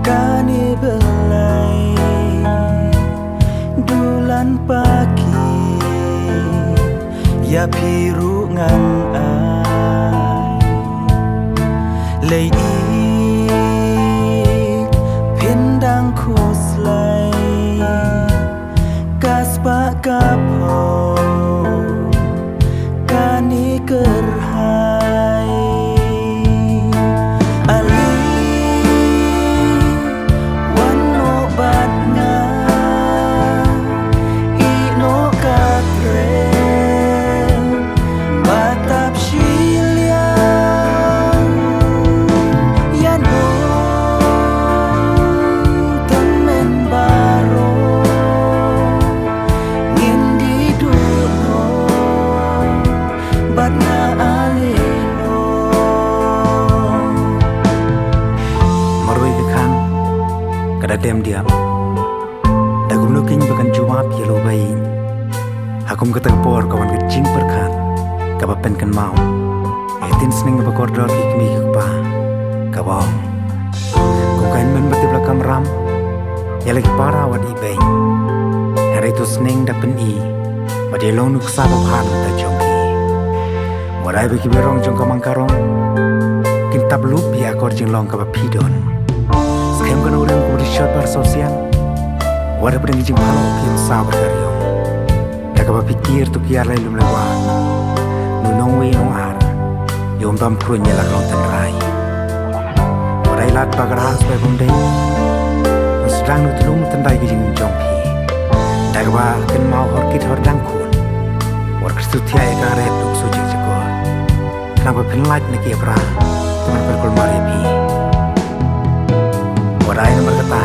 Kani belai dulan pagi ya biru ngan ai lei pindang kuslai kaspa kapo kani kerhai kada diam dagum nuking bakan jawab yelo bayi hakum kata por kawan kecing perkan kabapen kan mau etin sning bakor dol kikmi kikpa kabong kung kain men bati belakam ram yalagi para wad ibeng hari tu sning dapen i badi long nuk sabab han ta jongki warai bagi berong jong kamang karong kintab lup ya kor jeng long kabapidon Sekarang kan orang ku bersyukur pada sosial, wadah pada ngijing malu kian sabar karyong. Dah kau berfikir tu kiar lain lum lewat, nunong we nong ar, yom tam kurun nyala long tenrai. Wadah ilat bagar has by bundai, sedang nutulung tendai ngijing jongpi. Dah kau kan mau horkit hordang kun, warkis tu tiai karet duk suci jekor. Kenapa penlat nak kiabra, teman berkul mariapi. Warai nomor kata,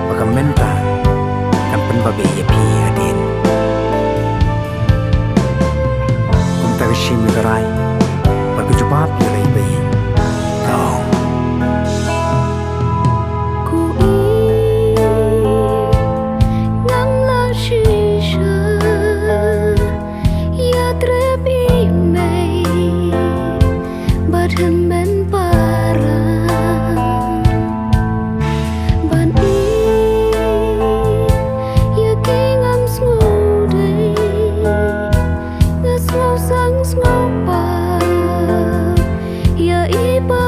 bakal menta, kan penbabe ya pi adin. Kunta kishim garai, berkejubab ya lay bayi. Kau. Iba